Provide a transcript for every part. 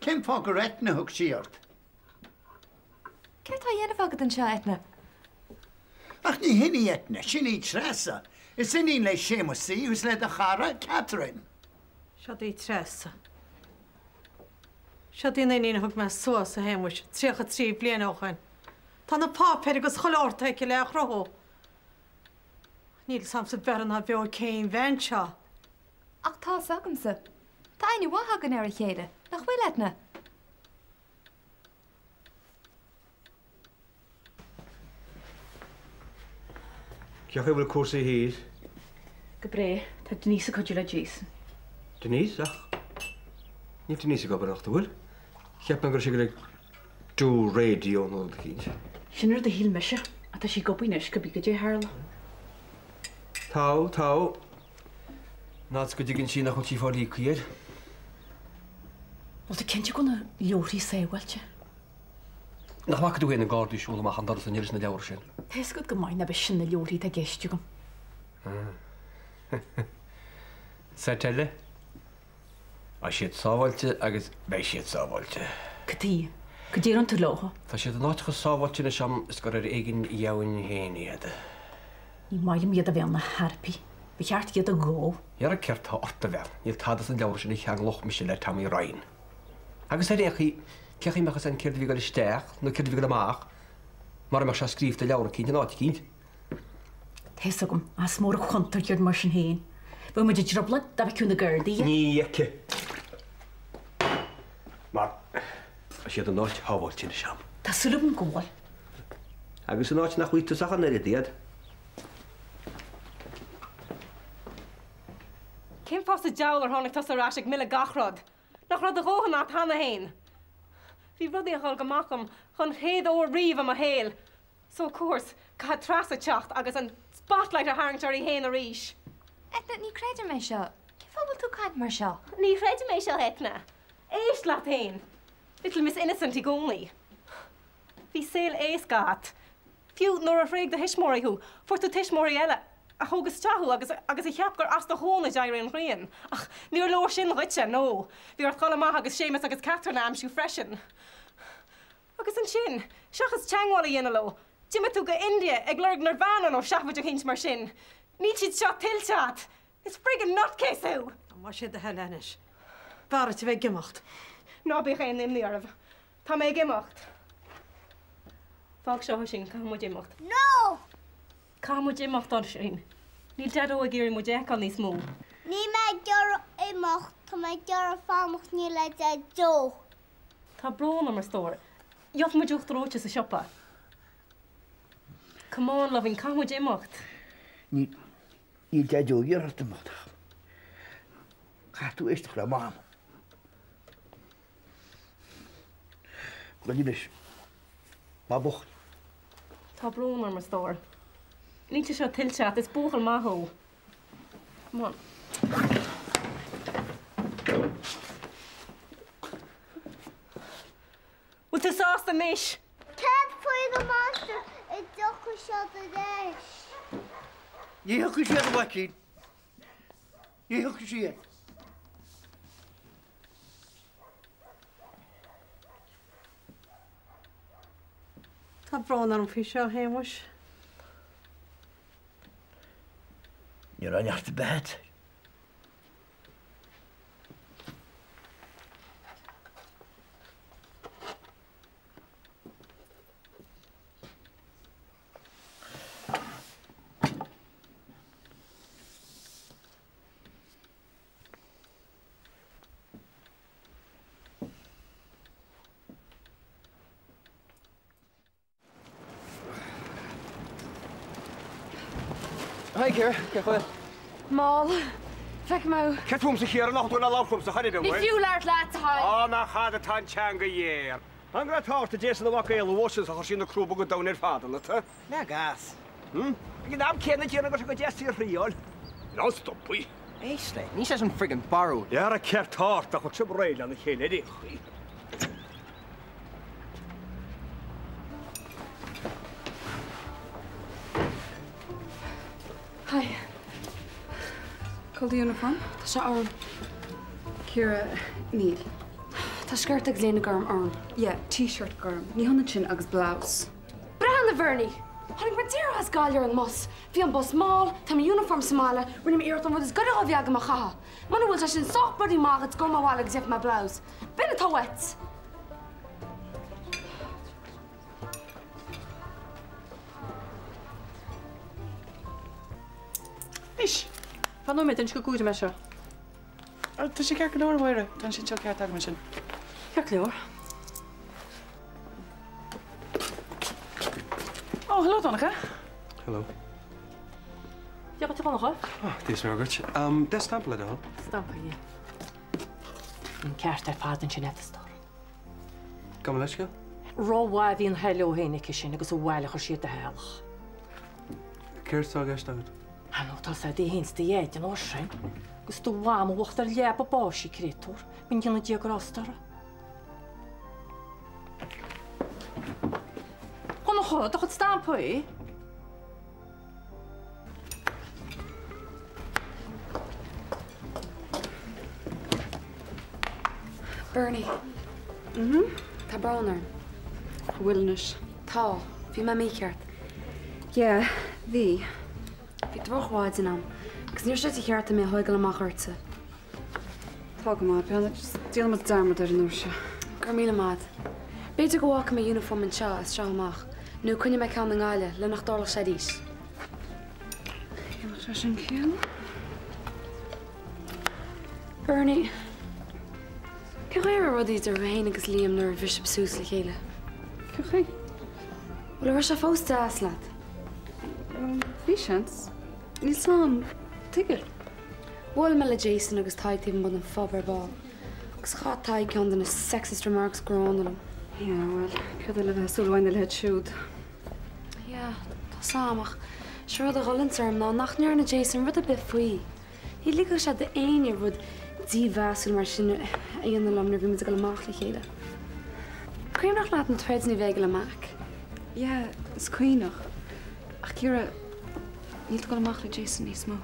cén fá go réitna thug siart. Ceir tá dhéanamh agad an seo eitna? Ach ní hinní eitna, sin í tresa. Is inín le sémasí ús le a chara Catherine. Seo í tresa. Seo dí naíon thug me suas a héimis, 3 bliana óchain. Tá na pápéir agus choláirta ag le chrothó. Níl sam sa beran a bheoh céin bhain seo. Ach tá sagamsa. Tá aine wathagan ar a chéile. Nach bhfuil eitna? Ceach bhfuil cuasa hir. Go bré, tá Denise a coidir le Jason. Denise, ach. Ní Denise go barachta bhfuil. Cheap an gur si go le dú radio nó a cínt. Sin ar a híl meise, a tá sí gobínes go bí go dé hála. Tá. Nád go dtí sin nach chu tí fáí cuiad. Bhil tá cinnte go na leorí séhailte. Nach bhacha tú héna gádaí siúla amach an dar san níris na leabhar sin. Tás go gomáin na be sin na leorí a géiste gom. Sa teile? A siad sábhailte agus bé siad sábhailte. Catí, go dtíar an tú láha. Tá siad an áiticha sábhailte na sem is gur ar éigen jaabhain héanaad. Ní mailim iad a bhean na harpi. Be cheart iad a gó. Iar a ceirtá orta bhean, níl tadas an leabhar sin i cheangloch me sin le tam í rain. Agus ar échi, ceachí mechas an céird bhí go isteach, nó céird bhí go amach, mar amach se scríomh de leabhar cínt an áit cínt. Tás gom, as mór a chuntar dúir mar sin héin. Bfu mu de drobla da bheith cún na gurdaí. Ní eice. Mar, a siad an áit hábhailte na sem. Tá sulúb an gúil. Agus an áit nach chuítasach an éad iad. Cén fás a deálar tháinig tas arás ag mille gachrod. Nach rud a ghóhan át hána héin. Bhí rudí a gáil gomacham chun chéad ó riomh am a héal. So cuas, cad tras a teacht agus an spotlight a haingtar í héin a ríis. Eitna ní créidir mé seo. Cé fábal tú caiint mar seo? Ní réidir mé seo hetna. Éist leat héin. Little Miss Innocent i gcónaí. Bhí saoil éascát. Fiú nuair a phréig de hismóí thu, fuirtú tismóí eile. A thugus teathú agus I cheap gur as do hóna deir an rion. Ach, níor leir sin ruite, nó. Bhí ar chola maith agus Séamus agus Catherine am siú freisin. Agus an sin, seachas teanghála dhéana lo. Dimime tú go India ag lerg Nirvana nó seafuid a chéint mar sin. Ní siad seo tilteat. Is friggin nutcase ú. Má siad a helenis. Bara te bheith gimacht. Ná bí chéin imní armh. Tá mé gimacht. Fág seo sin, cá mu gimacht. No! Cá mu gimacht an sin. Ní dead ó a géirí mu deach an ní smó. Ní me dear imacht, tá me dear fámacht ní le de dó. Tá brón am mar stór. Joch mu dúcht róte sa siopa. Come on, loving, cá mu gimacht. Ní deadú dhearart amach. Chaú éisteach le mám. Gladínis. Má bocht. Tá brón am mar stór. Ní te seo tilteat, is bóchal máthó. Come on. Bhfuil tú sásta níis? Cead faoin go máiste I docha seo a dheis. Díocha siad a bhaicín. Díocha siad. Tá brón an fi seo héimis. Níor an neart a bed. Hi, Ciara. Ceachail. Mál. Feic mó. Ceatúm sa chéar nach dúna láchum sa chaide Ní fiú leart leat a haid. Á na chada tá teanga dhéir. An gra táirta Jason a bhacha éil bhsin a sin na crúba go dawn ar fádanna ta. Na gas. Gin am céna céna go deasí riáil. Ná stoppaí. Éisle, ní sé an friggin barú. Dear a ceir táirta chu tib réile na chéile dí. Hi. Call the uniform? Tá se orm. Ciara, Neil. Tá skirt ag léna garm arm. Yeah, t-shirt garm. Ní honna sin agus blouse. Brana Vernie! Honnig mar tír has gáir an mus. Bhí an bus máil, tá uniform Somála, rinne éirt an bhd is goile a bheag a chaha. Mana bhfuil sin soch budí mágad go máháil ag zip má blouse. Binne tá wet. Is, fan no met an sco goede me se. Tá sé cear go leir tan sin seo ceart me sin. Ceach leor. Oh, hallo Donneke. Hello. Ja, wat er nog? Dis Margaret. Des stample dan. Stampa, ja. Een ceart ar fad an sin star. Kom leisce? Ráhá hí an heileo hénig sin agus bhile chu siad a heach. Ceirtá gist agad. An tá sé dé hés de éid an ásin. Gus tú bhám bhachtar leap a báisí créúr, bin dhéanana diagrástar. Go nach chud a chud stampaí? Bernie. Tá browner. Wilnis. Tá, bhí me míceart. Yeah, bhí. Bhí drochháid in am, gus níor sé cheartta mé thuigal amach chuirte. Tá go má, peanna díal mat darmad ar an úr se. Gur míle mád. Beidir go bhhacha mé uniform an seo is seo amach. Nó cunne me ceann na ngáile le nach dálach sé díos. Gymach sé sin cían? Bernie, ce réir rudí ar bhéin agus líam nuair bhís sús le chéile? Ce ché? Bhfuil ar sé fósta as leat. Bhí sins. Ní slán, tuigir. Bhil me le Jason agus taithtíh bud an fobar ball. Agus chá taid ceann na sexist remarks gránalum. Yeah, well, cad le bheith súlhaine le siúd. Yeah, tá samach. Se rud a rollintarm ná nach near na Jason rud a bit faoi. Ní líka sé de aine rud díhheasúil mar sin aana lom na bhí mu go amach le chéile. Cruim nach leat an threads ní bhéige amach. Yeah, is cuoinech. Ach Ciara, níl go amach le Jason níos mó.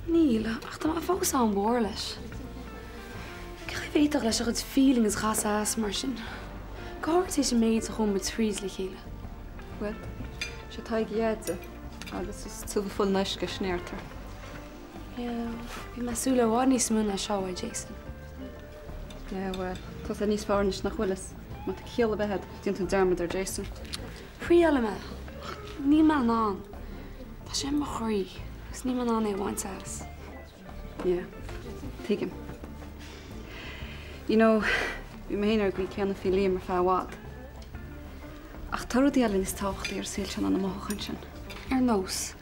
Níl, ach tá fógus an bhór leis. Cai bhéiteach leis a chud feeling is gas as mar sin. Gáirtí sé méid a chum mit tríos le chéile. Well, sé taig iadze, agus is túfuil neisce snéirtar. Yeah, bhí meúla bhád níos mún a seáid Jason. Yeah, well, tá sé níos fáirnis nach bhfuilas. Má tá chéal a bheithead dionn tú dermad ar Jason. Príala me. Ní me ná. Tá sé mar choirí, gus ní me ná é bhaint as. Yeah, tuigim. You know, bhí mé héanaar go ceanna fí líam ar feabhád. Ach tarú díalinn is táchtaí ar síl sin an amachchan sin. Ar nós?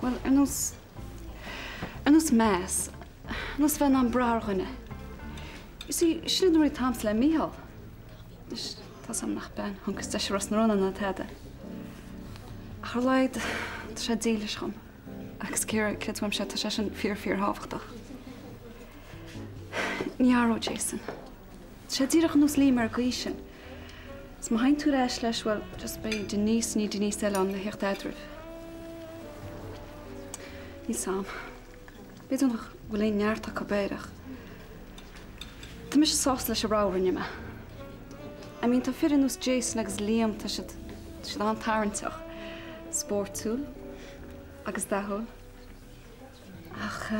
Well, ar nós meas. Nós bheith an bráirghaine. You see, sinna nuair tams le míhall. Is tá sam nach ben, hungus de sé ras narróna na teada. Ach ar leid, tá sé dílis chum. Agus Ciara credhfuim sé tá sé sin fíor hábhachtach. Níaró Jason. Sé ddíireach nús lí mar go sin. Is má hain tú éis leis bhfuil just bé Denise ní Denise eile an le heocht éadrih. Ní sam. Bíú nach bhfuil éon neartach go béireach. Tá mis sás leis a ráhairne me. I mean, tá firin nús Jason agus Liam tá siad an tarintach. Sportúil agus dahol. Ach,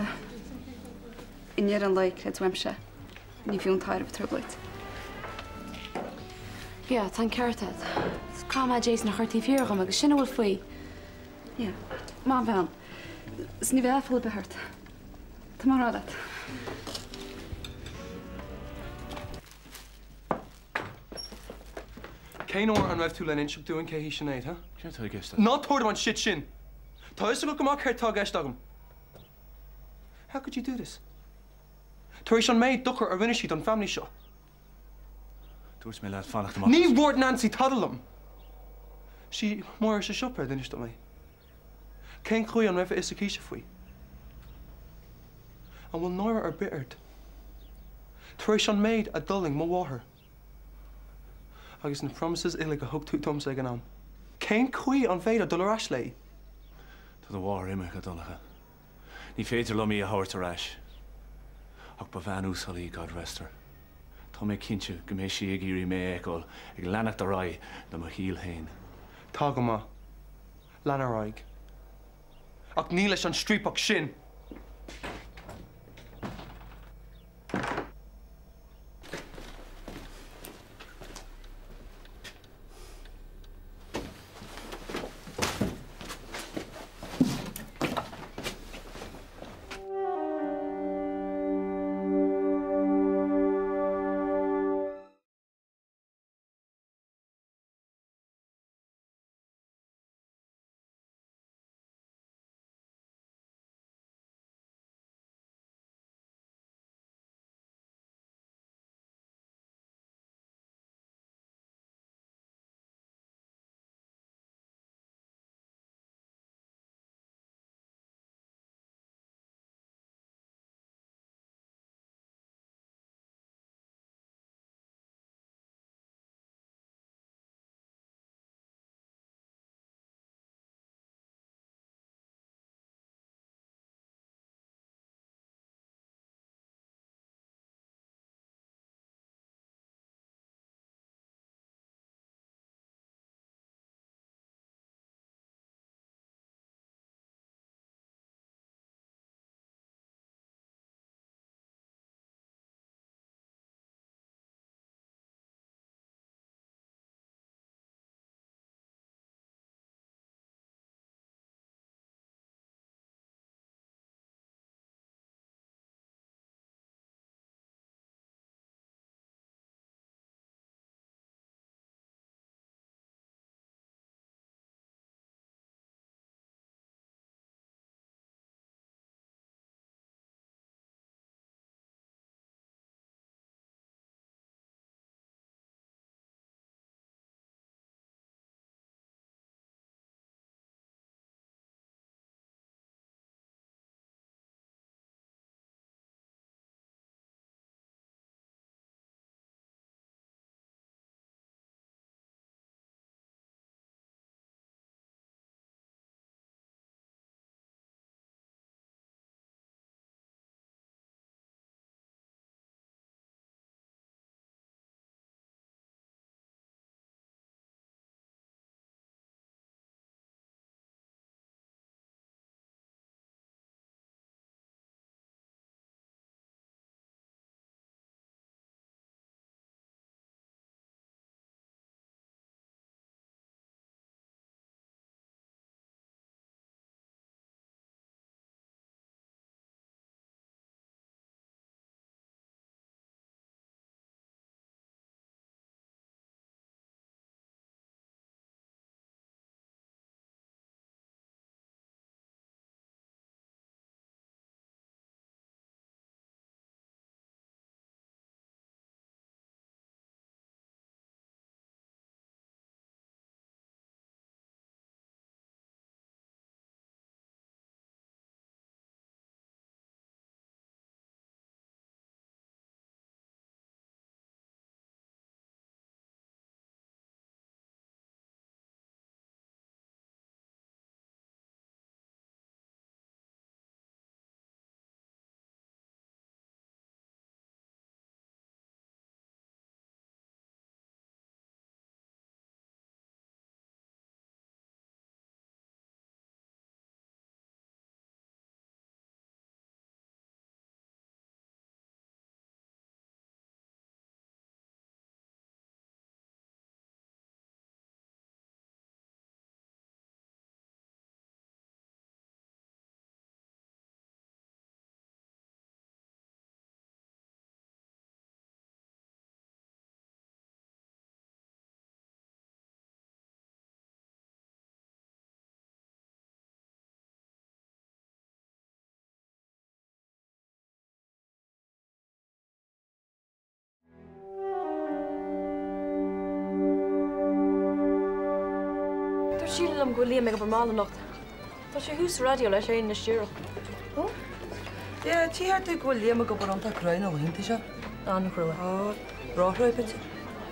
inéar an leid le weimse. Ní bhíún tair a trublaid. Yeah, tá ceirtead. Cá má Jason nach chuirtí fíorgam agus sinna bhfuil faoi. Yeah, má bhean. Is ní bheith fuil bethirt. Tá mar rádat. Céin óir an raibh tú le inseach dúin cé hí sin éid, ha? Ceir tá gist. Ná tóir an shit sin. Tá is go go amach ceirtá gist agam. How could you do this? Tar éis an méid duchar ar rinne siad an family seo. Dúirt mé leat fannacht amach. Ní bhór Nancy tadalam. Sí mór sé siopar den iste mé. Cén chuí an raibh is a cíise faoi. An bhfuil nóir ar bitard. Tar éis an méid a dulling má bháthair. Agus na promises ile go thug tú tomsa ag an am. Cén chuí an féad a dul ar lei. Tá do bhhar imime go dolacha. Ní féidir lomí a háirt ar ais. Ach ba bhean úsálaí God rester. Tá Tá mé cinse go mé si ag irí mé écol ag leannacht a rai na mar híl hain. Tá go má. Lana raig. Ach ní leis an strípach sin. Síl am go líam me go mála nacht. Tá sé hús radio leis sé na stúr. Ó? Ja, tíart go líam go baranta crain a bhainte se. An cruúa. Á, ráthra pit.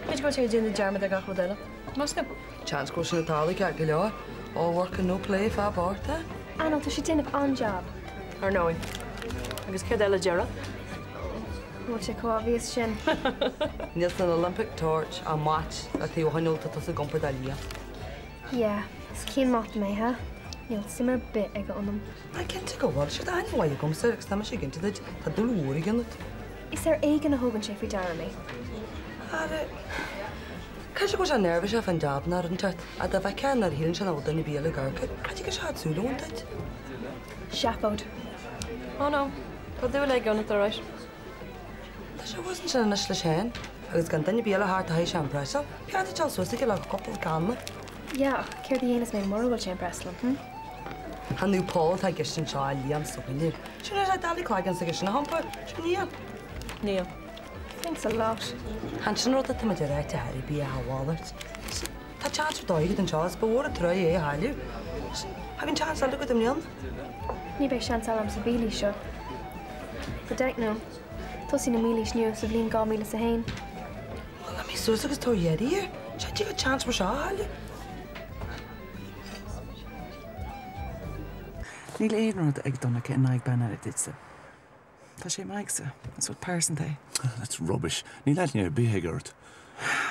Bit go sé dúna dearmad a gachrodile. Mas go. Chance go sin tála ce go leá. All work and no play fa barta. Anna, tá sé déanamh an job. Ar nóin. Agus cé eile deara. Bhfuil sé comhaíos sin. Níos an Olympic torch a match a tí bhainolta tá sa gompar dalia. Yeah, is cín máta mé ha. Níl simar bit ag anam. Na cinnte go bhil sé dainhhaid gom sa agus tá sé cinnte tá dulúir gan. Is éigen na thugann sé fao dear mé. Ca sé go se nervvis a fan jab na an tart a da bheith cean ar híann se áda na bíala garcha, Caidí go seadsúlaúntaid? Seapód. Oh no, Tá dú le gan aráis. Tá sé bhsan se na le séin, agus gan daine bíala háart a hééis an preisa, Peanta te suasta go le coppla canna. Ja, céir dhéananas mé mór bhil sé preslam, Hanú Paul tá gistin seo líam sopainú. Sinna sé dalí chlágan sa gisna hampa, níl. Níl. Thanks a lot. Han sin rud a tá de réite heirí bí a háháirt. Tá teatr dóigad an seás bhór a tro é háú. Hagin teas a go am neon? Ní beh sean am sa bhílí seo. Go deit nó, Tosí na mílí sniú sa bblin 2 míle sa hain. Well, mí suas agus tó dhéirí, sé tí go chans mar seo háú. Níl éonrad ag donna ce naig ben ar ditsa. Tá sé maigsa, as what person they. That's rubbish. Ní leith ní ar bíhégart.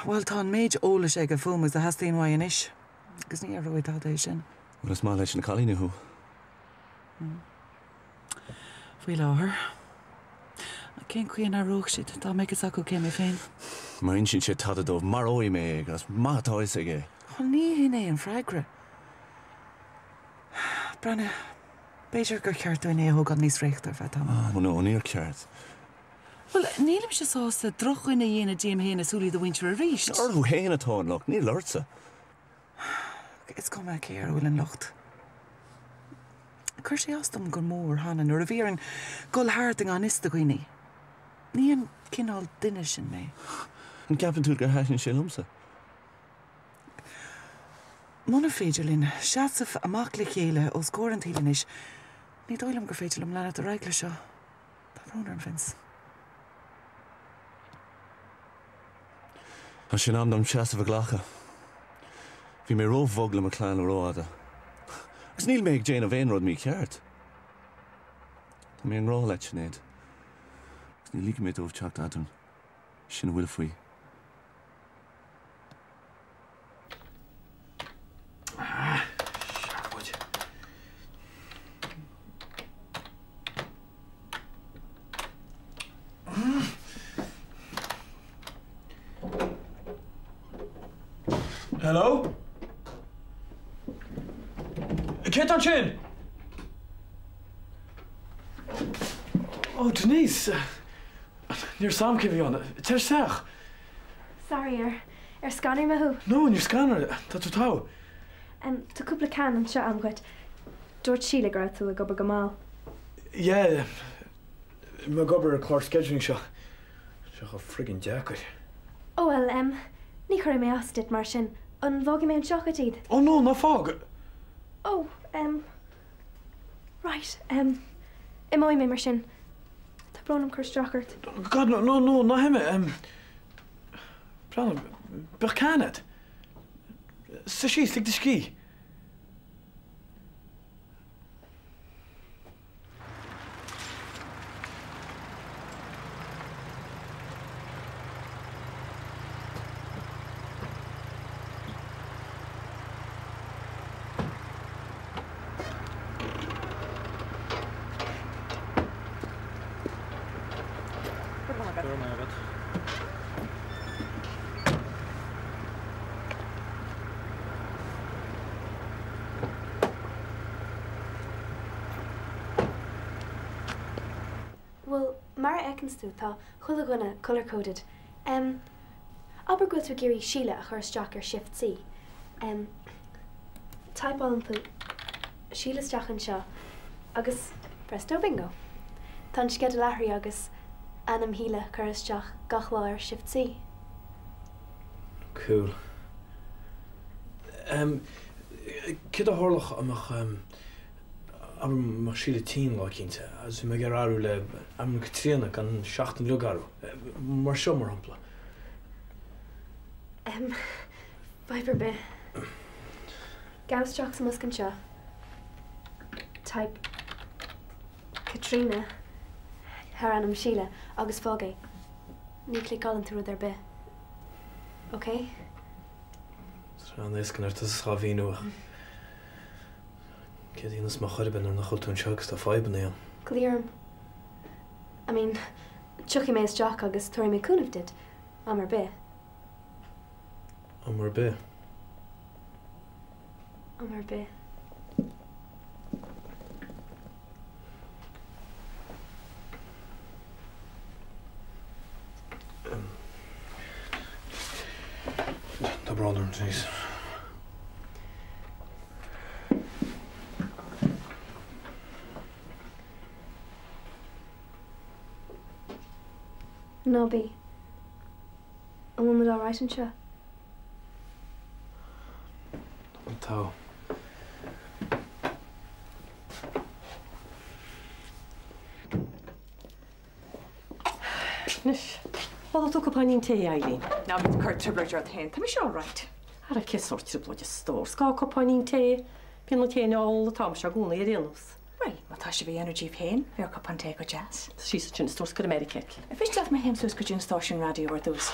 Well, tá méid ólas ag a fumas a hastíon wain is. Agus ní ar roiid tá é sin. Well, is má leis na chalínaú. Bhí láthir. Cén chuoin a rúch siad, tá mégus acu cé mé féin. Main sin sé tadadómh mar óí mé agus mátáis aige. Chil ní hin é an freigra. Brenne, béidir gur ceartúin é thugad níos réachtar bheit am. No, níor ceart. Well, nílim se sásta drochuin na dhéana Jim héna súlí do winter a ríist. Orthú héana atáin lech, ní lirsa. Is go me céar bhfuil an locht. Cur sé astam gur mór hána nuair a bhíar an gulthting an ista gooine. Níon cinál duine sin mé. An ceapan tú gur heisin sé lumsa. Muna féidir linn, seaamh amach le chéile ó scórantílan is. Ní dóilm gur féidir am lena a reigla seo. Tá bhrónar an fins. Tá sin am seaamh ghlacha. Bhí mé rómhhogla a chláán róáda. Agus níl méid déana a bhéonrod mí ceart. Tá mé an rá leit sinnéad. Agus ní líca mé dómh teacht atam sin bhfuil faoi. Hello? Get on chin! Oh, Denise! You're Sam Kivion. Tesh Sach. Sorry, scanner me who? No, in your scanner. That's what how. Tá cúpla can an seo am goid. Dúirt síle grátú le gobar gomáil. Yeah, my gobber a clár scheduling seo. Seach a friggin' jacket. Oh, well, ní chuir mé astit mar sin. An bhóga mé an seochatíd. Oh no, na fog. Oh, right, I mói mé mar sin. Tá brónam chur strachart. God, no, na him. Brana, Berkanet. Sa sí, stig de ski. Well, mar ekenstú tá chula gona colour-coded. Aber go tú géirí síle a chur isteach ar Shift C. Type an tú síle isteach an seo, agus presto bingo. Tá sced a láthaí agus anam híle chur isteach gach lá ar Shift C. Cool. Cid a hárlach amach am mar síle tín lá cínte, as me gar arú le am Catrína gan 16 lugarú. Mar seo mar hampla. Viper be. Gaustraach sa muscan seo. Type Katrina. Har anam síle agus fógaí. Ní clic gáil an tú ar be. Okay? An is gan tas sá hí nuach. Cé dtíananas má chuir ben ar nach chuiltún segus tá fáiban éon. Clearm. I mean, tuchi mé isteach agus tuair mé cúnamh did, am ar be. Am ar be. Am ar be. Tá brother an tís. Nobby. A woman all right, isn't she? Tá. Nis, bhil tú copáín té Eileen. Ná bit chuir tubreir hen, Tá sé all right. Ar a cisortir bloide stór, sá copáín té, bíon le téine all tám se gúna ar réanús. Well, má tá sé bhí energy féin, bhí copán té go jazz. Sí sa sin stór go America. A bhís deaf mé himsús go dún stáisiún radio ar dús.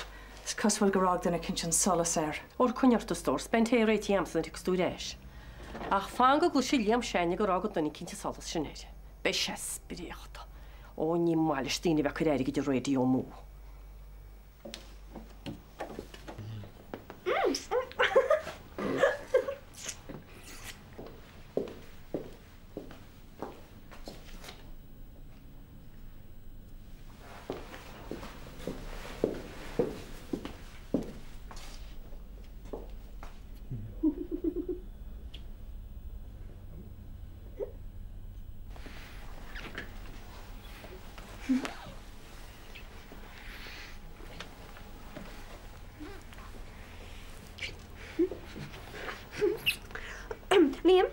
Cosfuil go rág duna cin sin solas ar. Or cuinearta stór, spent é réití amsa an tuú éis. Ach fá go gluisi líam senne go rágad duna cinnte solas sinnéide. Be sé spiríochta. Ó ní máile stíine bheith chu éige de réidió mú. Liam?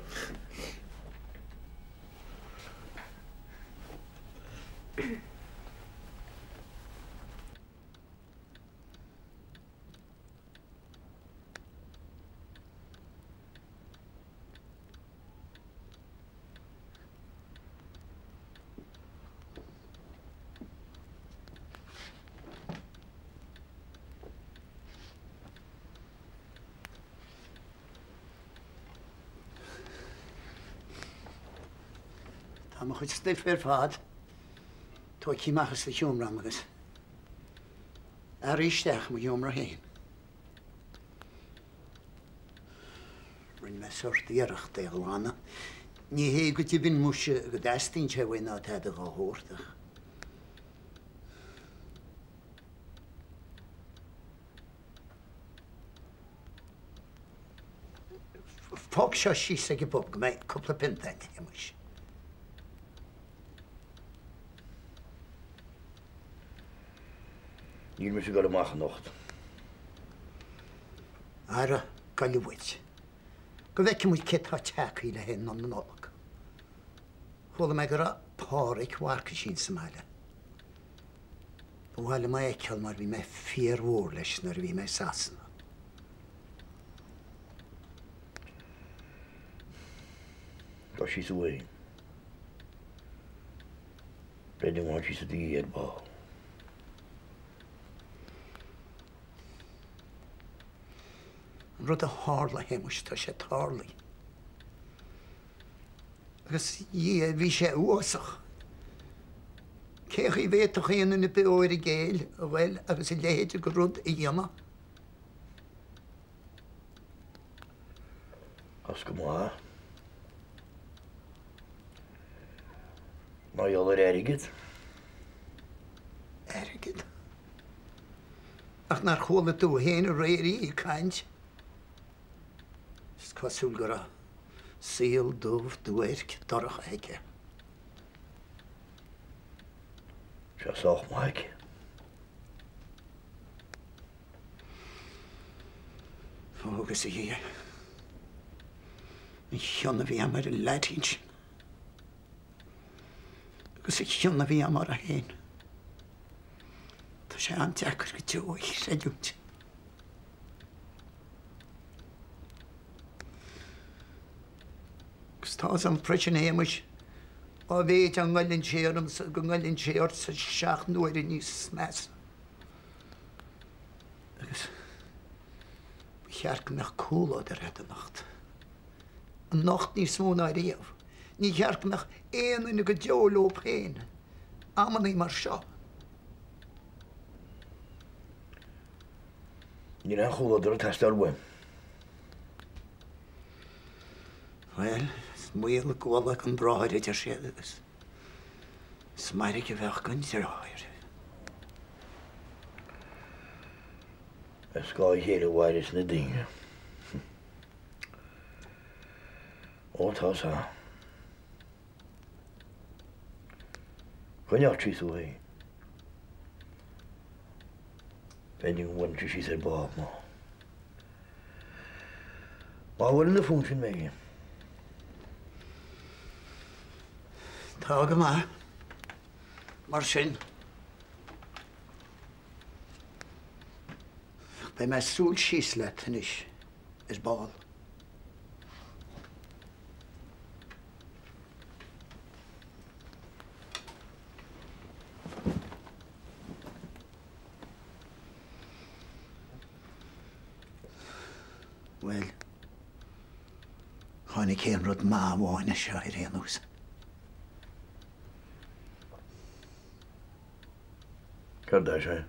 Tá mo chuid stiff ar fad. Tá cíachchas le siúmram agus. Ar isteach mo dúmra héin. Rinn me sortíarach de glána. Ní hé go tibin muise go dastín se bhain á tead a gáthórtach. Fog seo síos ag bob go méid cúpla pintaine muis. Níl me go amach nocht. Ara galhhuiid. Go bheice mu citá teachí le hen an nóach. Thula me gur páric bhhacha sin sa meile. Bhhaile mai eiceal mar bhí me fíormhór leis nar bhí me sasanna. Tá sí sa bhain. Beidir bháin sí sa dí iad bá. Rud a hála héimeis tá sé tálaí. Agus bhí sé uasach. Céach í bhéach chéanana na beóir i géil a bhfuil agus i léhéidir go rud i dhéama. As go má. Má dheol ar airigid. Airigid? Ach nar chola tú héin a réirí i caint. Cosúil go raibh síl dúmh dúirc dorach aice. Se soch maic. Fógus i dhé. I chionna bhí am ar a leidín sin. Agus i chionna bhí am ar a héin. Tá sé an teachar go teoich sé dúnt. Tá an preisin éimeis á bhéad an gáilinn séarm go gáilinn séart sa seach nuair i níos meas. Agus chearc nach cúla ar het a nacht. An nacht ní smúna réamh. Ní chearc nach éanana go deoló féin. Amanaí mar seo. Ní an choladar a testar bhaim. Wel, muil gwyla yn broed ydy'r sydd ydys. Smair i gyfech gyn sy'r oer. Ysgol i hyn o wairus na dyn. O ta sa. Gwyn iawn trith o hei. Fe'n yw'n wyn trwy sydd bob mo. Ma wyn yn y ffwn sy'n megin. Tag yma. Mar sin. Be mae sŵl síslet yn is bol. Wel, chwn i cyn rwyd ma wain y siair ein hws. Cyrda eisiau.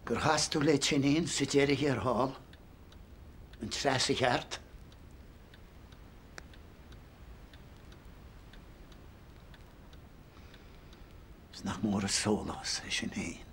Gyr hastw le ti'n un sydd eri hi'r hol. Yn tres i chart. Snach môr y solos eisiau un.